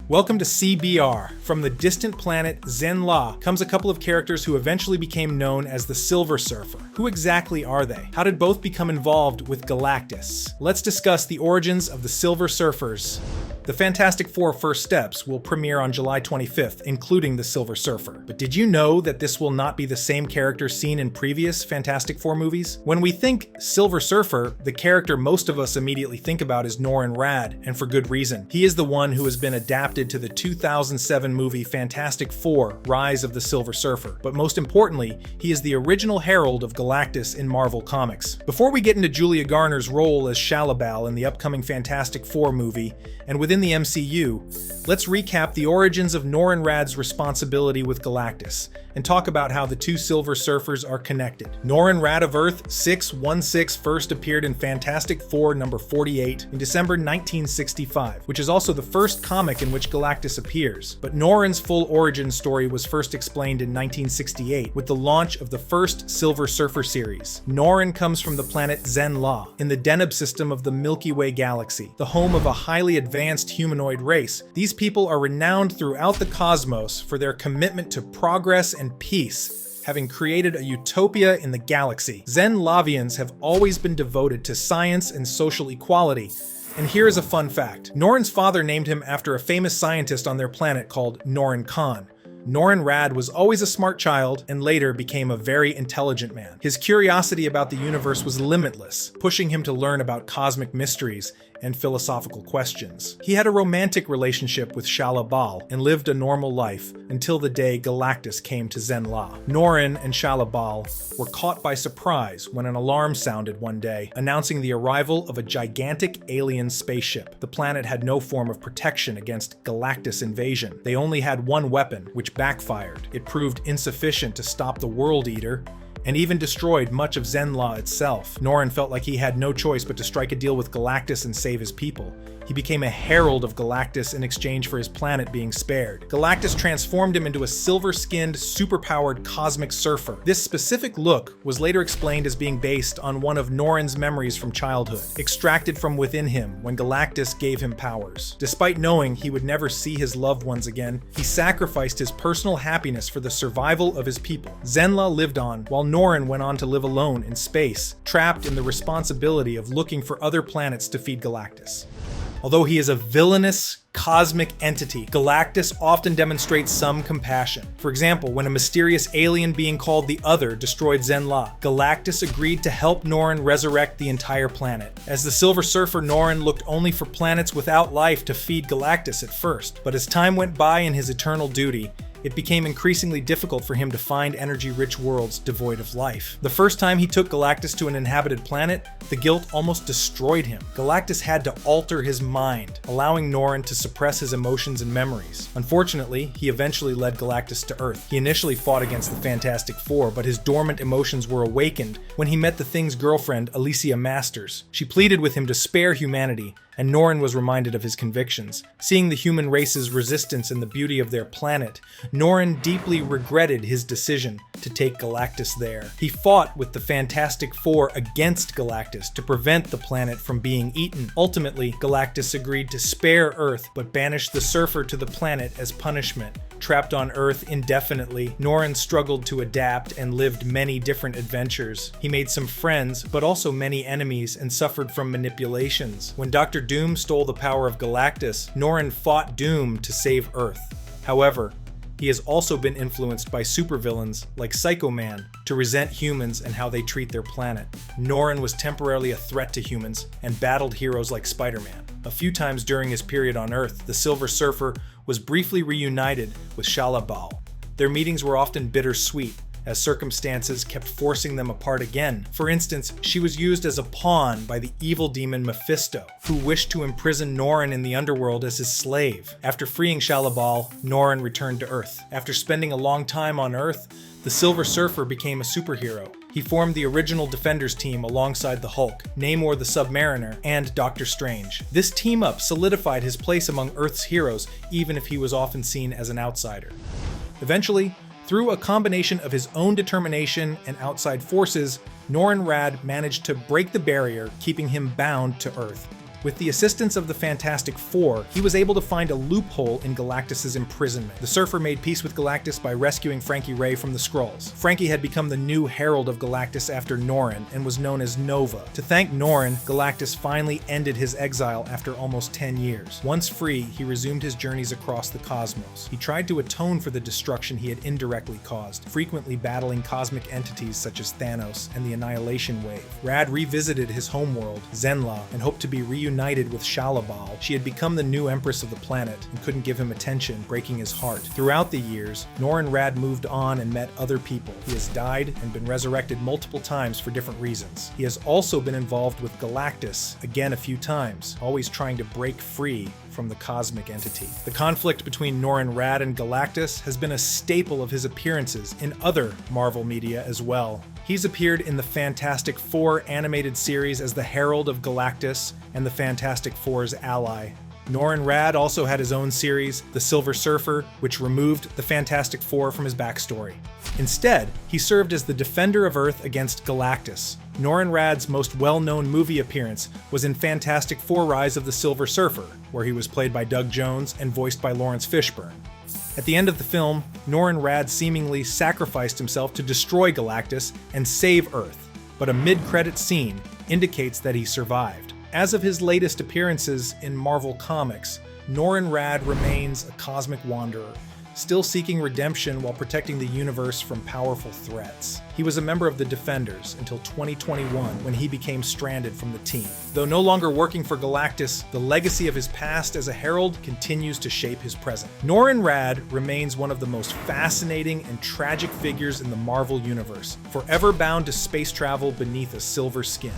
Welcome to CBR. From the distant planet Zen-La comes a couple of characters who eventually became known as the Silver Surfer. Who exactly are they? How did both become involved with Galactus? Let's discuss the origins of the Silver Surfers. The Fantastic Four First Steps will premiere on July 25th, including the Silver Surfer. But did you know that this will not be the same character seen in previous Fantastic Four movies? When we think Silver Surfer, the character most of us immediately think about is Norrin Radd, and for good reason. He is the one who has been adapted to the 2007 movie Fantastic Four: Rise of the Silver Surfer. But most importantly, he is the original herald of Galactus in Marvel Comics. Before we get into Julia Garner's role as Shalla-Bal in the upcoming Fantastic Four movie, and within the MCU, let's recap the origins of Norrin Radd's responsibility with Galactus, and talk about how the two Silver Surfers are connected. Norrin Radd of Earth 616 first appeared in Fantastic Four number 48 in December 1965, which is also the first comic in which Galactus appears. But Norrin's full origin story was first explained in 1968 with the launch of the first Silver Surfer series. Norrin comes from the planet Zen-La, in the Deneb system of the Milky Way galaxy, the home of a highly advanced humanoid race. These people are renowned throughout the cosmos for their commitment to progress and peace, having created a utopia in the galaxy. Zen-Lavians have always been devoted to science and social equality. And here's a fun fact. Norrin's father named him after a famous scientist on their planet called Norrin Khan. Norrin Radd was always a smart child and later became a very intelligent man. His curiosity about the universe was limitless, pushing him to learn about cosmic mysteries and philosophical questions. He had a romantic relationship with Shalla-Bal and lived a normal life until the day Galactus came to Zen-La. Norrin and Shalla-Bal were caught by surprise when an alarm sounded one day, announcing the arrival of a gigantic alien spaceship. The planet had no form of protection against Galactus invasion. They only had one weapon, which backfired. It proved insufficient to stop the World Eater, and even destroyed much of Zen-La itself. Norrin felt like he had no choice but to strike a deal with Galactus and save his people. He became a herald of Galactus in exchange for his planet being spared. Galactus transformed him into a silver-skinned, superpowered cosmic surfer. This specific look was later explained as being based on one of Norrin's memories from childhood, extracted from within him when Galactus gave him powers. Despite knowing he would never see his loved ones again, he sacrificed his personal happiness for the survival of his people. Zen-La lived on, while Norrin went on to live alone in space, trapped in the responsibility of looking for other planets to feed Galactus. Although he is a villainous, cosmic entity, Galactus often demonstrates some compassion. For example, when a mysterious alien being called the Other destroyed Zen-La, Galactus agreed to help Norrin resurrect the entire planet. As the Silver Surfer, Norrin looked only for planets without life to feed Galactus at first, but as time went by in his eternal duty, it became increasingly difficult for him to find energy-rich worlds devoid of life. The first time he took Galactus to an inhabited planet, the guilt almost destroyed him. Galactus had to alter his mind, allowing Norrin to suppress his emotions and memories. Unfortunately, he eventually led Galactus to Earth. He initially fought against the Fantastic Four, but his dormant emotions were awakened when he met the Thing's girlfriend, Alicia Masters. She pleaded with him to spare humanity, and Norrin was reminded of his convictions. Seeing the human race's resistance and the beauty of their planet, Norrin deeply regretted his decision to take Galactus there. He fought with the Fantastic Four against Galactus to prevent the planet from being eaten. Ultimately, Galactus agreed to spare Earth but banished the Surfer to the planet as punishment. Trapped on Earth indefinitely, Norrin struggled to adapt and lived many different adventures. He made some friends, but also many enemies, and suffered from manipulations. When Dr. Doom stole the power of Galactus, Norrin fought Doom to save Earth. However, he has also been influenced by supervillains like Psycho Man to resent humans and how they treat their planet. Norrin was temporarily a threat to humans and battled heroes like Spider-Man. A few times during his period on Earth, the Silver Surfer was briefly reunited with Shalla-Bal. Their meetings were often bittersweet, as circumstances kept forcing them apart again. For instance, she was used as a pawn by the evil demon Mephisto, who wished to imprison Norrin in the underworld as his slave. After freeing Shalla-Bal, Norrin returned to Earth. After spending a long time on Earth, the Silver Surfer became a superhero. He formed the original Defenders team alongside the Hulk, Namor the Submariner, and Doctor Strange. This team-up solidified his place among Earth's heroes, even if he was often seen as an outsider. Eventually, through a combination of his own determination and outside forces, Norrin Radd managed to break the barrier, keeping him bound to Earth. With the assistance of the Fantastic Four, he was able to find a loophole in Galactus' imprisonment. The Surfer made peace with Galactus by rescuing Frankie Ray from the Skrulls. Frankie had become the new Herald of Galactus after Norrin and was known as Nova. To thank Norrin, Galactus finally ended his exile after almost 10 years. Once free, he resumed his journeys across the cosmos. He tried to atone for the destruction he had indirectly caused, frequently battling cosmic entities such as Thanos and the Annihilation Wave. Radd revisited his homeworld, Zenn-La, and hoped to be reunited with Shalla-Bal. She had become the new empress of the planet and couldn't give him attention, breaking his heart. Throughout the years, Norrin Radd moved on and met other people. He has died and been resurrected multiple times for different reasons. He has also been involved with Galactus, again a few times, always trying to break free from the cosmic entity. The conflict between Norrin Radd and Galactus has been a staple of his appearances in other Marvel media as well. He's appeared in the Fantastic Four animated series as the Herald of Galactus and the Fantastic Four's ally. Norrin Radd also had his own series, The Silver Surfer, which removed the Fantastic Four from his backstory. Instead, he served as the defender of Earth against Galactus. Norrin Radd's most well-known movie appearance was in Fantastic Four: Rise of the Silver Surfer, where he was played by Doug Jones and voiced by Lawrence Fishburne. At the end of the film, Norrin Radd seemingly sacrificed himself to destroy Galactus and save Earth, but a mid-credit scene indicates that he survived. As of his latest appearances in Marvel Comics, Norrin Radd remains a cosmic wanderer, still seeking redemption while protecting the universe from powerful threats. He was a member of the Defenders until 2021, when he became stranded from the team. Though no longer working for Galactus, the legacy of his past as a herald continues to shape his present. Norrin Radd remains one of the most fascinating and tragic figures in the Marvel Universe, forever bound to space travel beneath a silver skin.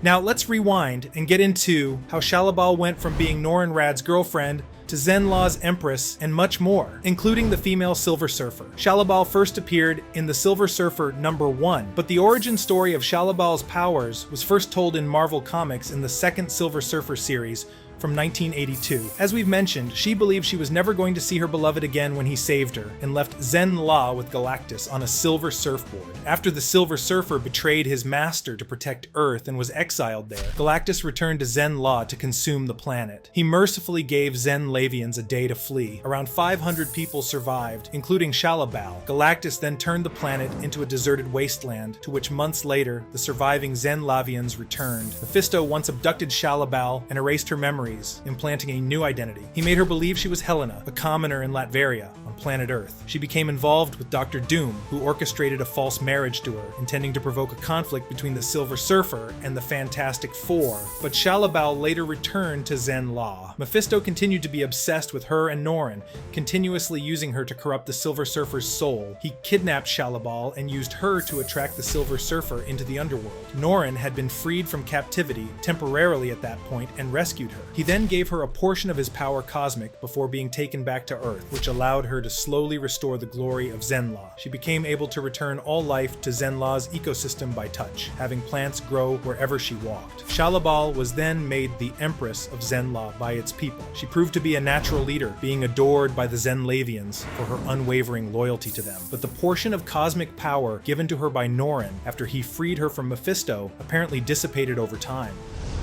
Now let's rewind and get into how Shalla-Bal went from being Norrin Radd's girlfriend to Zenn-La's Empress, and much more, including the female Silver Surfer. Shalla-Bal first appeared in The Silver Surfer #1, but the origin story of Shalla-Bal's powers was first told in Marvel Comics in the second Silver Surfer series from 1982. As we've mentioned, she believed she was never going to see her beloved again when he saved her, and left Zenn-La with Galactus on a silver surfboard. After the Silver Surfer betrayed his master to protect Earth and was exiled there, Galactus returned to Zenn-La to consume the planet. He mercifully gave Zen-Lavians a day to flee. Around 500 people survived, including Shalla-Bal. Galactus then turned the planet into a deserted wasteland, to which months later, the surviving Zen-Lavians returned. Mephisto once abducted Shalla-Bal and erased her memory, implanting a new identity. He made her believe she was Helena, a commoner in Latveria, on planet Earth. She became involved with Dr. Doom, who orchestrated a false marriage to her, intending to provoke a conflict between the Silver Surfer and the Fantastic Four. But Shalla-Bal later returned to Zenn-La. Mephisto continued to be obsessed with her and Norrin, continuously using her to corrupt the Silver Surfer's soul. He kidnapped Shalla-Bal and used her to attract the Silver Surfer into the underworld. Norrin had been freed from captivity temporarily at that point and rescued her. He then gave her a portion of his power cosmic before being taken back to Earth, which allowed her to slowly restore the glory of Zenn-La. She became able to return all life to Zenn-La's ecosystem by touch, having plants grow wherever she walked. Shalla-Bal was then made the Empress of Zenn-La by its people. She proved to be a natural leader, being adored by the Zen-Lavians for her unwavering loyalty to them. But the portion of cosmic power given to her by Norrin after he freed her from Mephisto apparently dissipated over time.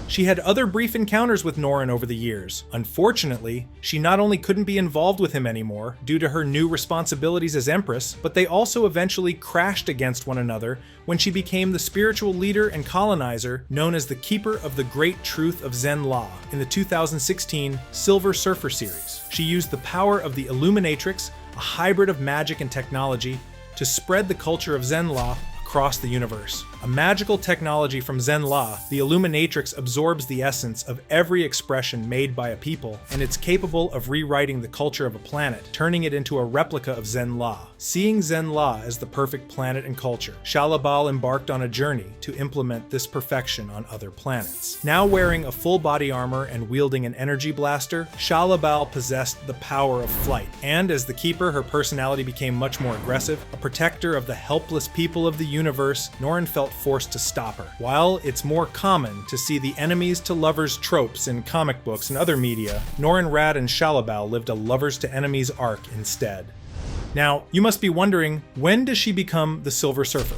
She had other brief encounters with Norrin over the years. Unfortunately, she not only couldn't be involved with him anymore due to her new responsibilities as Empress, but they also eventually crashed against one another when she became the spiritual leader and colonizer known as the Keeper of the Great Truth of Zenn-La in the 2016 Silver Surfer series. She used the power of the Illuminatrix, a hybrid of magic and technology, to spread the culture of Zenn-La across the universe. A magical technology from Zenn-La, the Illuminatrix absorbs the essence of every expression made by a people, and it's capable of rewriting the culture of a planet, turning it into a replica of Zenn-La. Seeing Zenn-La as the perfect planet and culture, Shalla-Bal embarked on a journey to implement this perfection on other planets. Now wearing a full body armor and wielding an energy blaster, Shalla-Bal possessed the power of flight, and as the Keeper, her personality became much more aggressive. A protector of the helpless people of the universe, Norrin felt forced to stop her. While it's more common to see the enemies to lovers tropes in comic books and other media, Norrin Radd and Shalla-Bal lived a lovers to enemies arc instead. Now, you must be wondering, when does she become the Silver Surfer?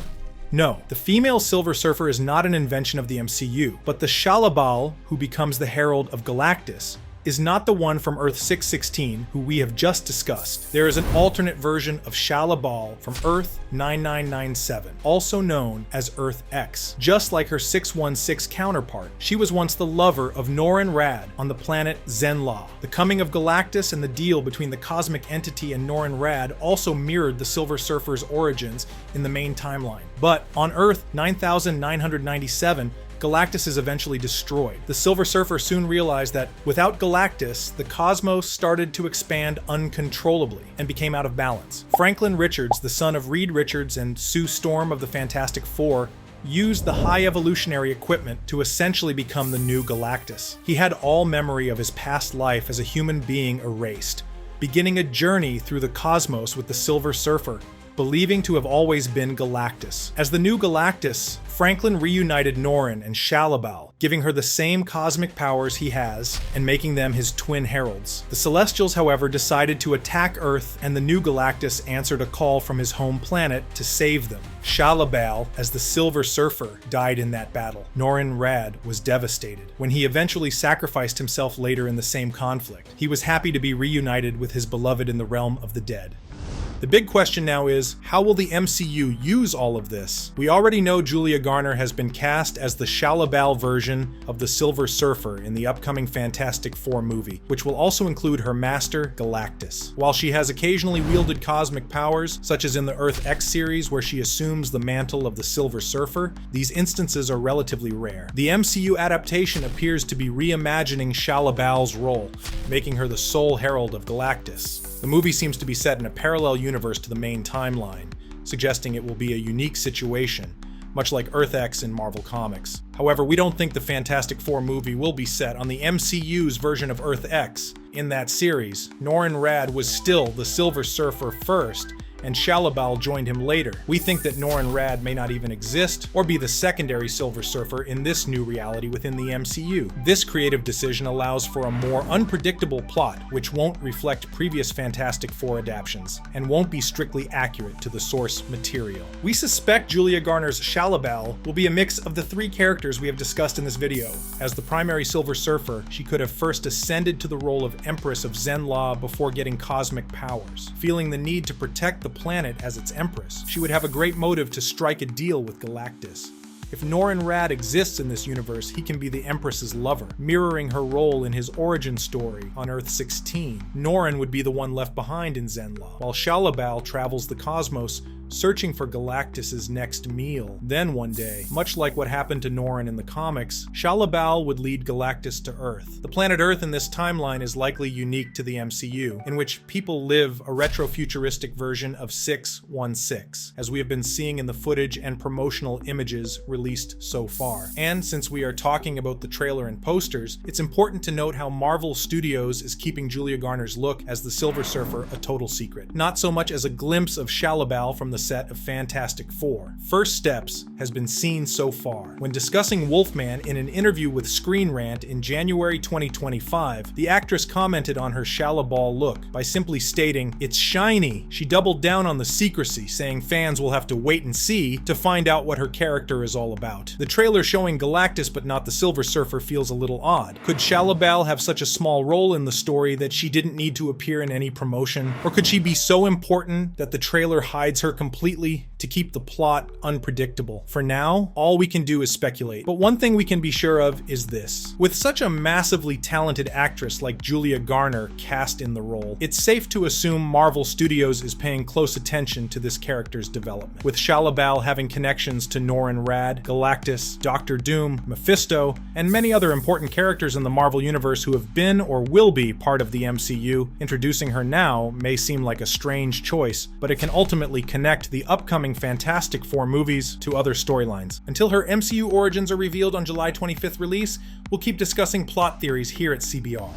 No, the female Silver Surfer is not an invention of the MCU, but the Shalla-Bal, who becomes the Herald of Galactus, is not the one from Earth 616 who we have just discussed. There is an alternate version of Shalla-Bal from Earth 9997, also known as Earth X. Just like her 616 counterpart, she was once the lover of Norrin Radd on the planet Zenn-La. The coming of Galactus and the deal between the cosmic entity and Norrin Radd also mirrored the Silver Surfer's origins in the main timeline. But on Earth 9997, Galactus is eventually destroyed. The Silver Surfer soon realized that without Galactus, the cosmos started to expand uncontrollably and became out of balance. Franklin Richards, the son of Reed Richards and Sue Storm of the Fantastic Four, used the high evolutionary equipment to essentially become the new Galactus. He had all memory of his past life as a human being erased, beginning a journey through the cosmos with the Silver Surfer, believing to have always been Galactus. As the new Galactus, Franklin reunited Norrin and Shalla-Bal, giving her the same cosmic powers he has and making them his twin heralds. The Celestials, however, decided to attack Earth, and the new Galactus answered a call from his home planet to save them. Shalla-Bal, as the Silver Surfer, died in that battle. Norrin Radd was devastated when he eventually sacrificed himself later in the same conflict. He was happy to be reunited with his beloved in the realm of the dead. The big question now is, how will the MCU use all of this? We already know Julia Garner has been cast as the Shalla-Bal version of the Silver Surfer in the upcoming Fantastic Four movie, which will also include her master, Galactus. While she has occasionally wielded cosmic powers, such as in the Earth X series where she assumes the mantle of the Silver Surfer, these instances are relatively rare. The MCU adaptation appears to be reimagining Shalla-Bal's role, making her the sole herald of Galactus. The movie seems to be set in a parallel universe to the main timeline, suggesting it will be a unique situation, much like Earth X in Marvel Comics. However, we don't think the Fantastic Four movie will be set on the MCU's version of Earth X. In that series, Norrin Radd was still the Silver Surfer first, and Shalla-Bal joined him later. We think that Norrin Radd may not even exist or be the secondary Silver Surfer in this new reality within the MCU. This creative decision allows for a more unpredictable plot, which won't reflect previous Fantastic Four adaptations, and won't be strictly accurate to the source material. We suspect Julia Garner's Shalla-Bal will be a mix of the three characters we have discussed in this video. As the primary Silver Surfer, she could have first ascended to the role of Empress of Zenn-La before getting cosmic powers. Feeling the need to protect the planet as its Empress, she would have a great motive to strike a deal with Galactus. If Norrin Radd exists in this universe, he can be the Empress's lover, mirroring her role in his origin story on Earth 16. Norrin would be the one left behind in Zenn-La, while Shalla-Bal travels the cosmos searching for Galactus's next meal. Then one day, much like what happened to Norrin in the comics, Shalla-Bal would lead Galactus to Earth. The planet Earth in this timeline is likely unique to the MCU, in which people live a retro-futuristic version of 616, as we have been seeing in the footage and promotional images released so far. And since we are talking about the trailer and posters, it's important to note how Marvel Studios is keeping Julia Garner's look as the Silver Surfer a total secret. Not so much as a glimpse of Shalla-Bal from the set of Fantastic Four. First Steps has been seen so far. When discussing Wolfman in an interview with Screen Rant in January 2025, the actress commented on her Shalla-Bal look by simply stating, "It's shiny." She doubled down on the secrecy, saying fans will have to wait and see to find out what her character is all about. The trailer showing Galactus but not the Silver Surfer feels a little odd. Could Shalla-Bal have such a small role in the story that she didn't need to appear in any promotion? Or could she be so important that the trailer hides her completely to keep the plot unpredictable? For now, all we can do is speculate. But one thing we can be sure of is this. With such a massively talented actress like Julia Garner cast in the role, it's safe to assume Marvel Studios is paying close attention to this character's development. With Shalla-Bal having connections to Norrin Radd, Galactus, Doctor Doom, Mephisto, and many other important characters in the Marvel Universe who have been or will be part of the MCU, introducing her now may seem like a strange choice, but it can ultimately connect the upcoming Fantastic Four movies to other storylines. Until her MCU origins are revealed on July 25th release, we'll keep discussing plot theories here at CBR.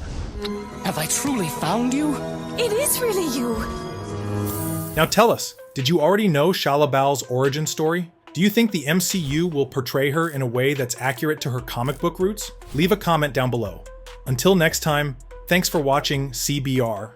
Have I truly found you? It is really you. Now tell us, did you already know Shalla-Bal's origin story? Do you think the MCU will portray her in a way that's accurate to her comic book roots? Leave a comment down below. Until next time, thanks for watching CBR.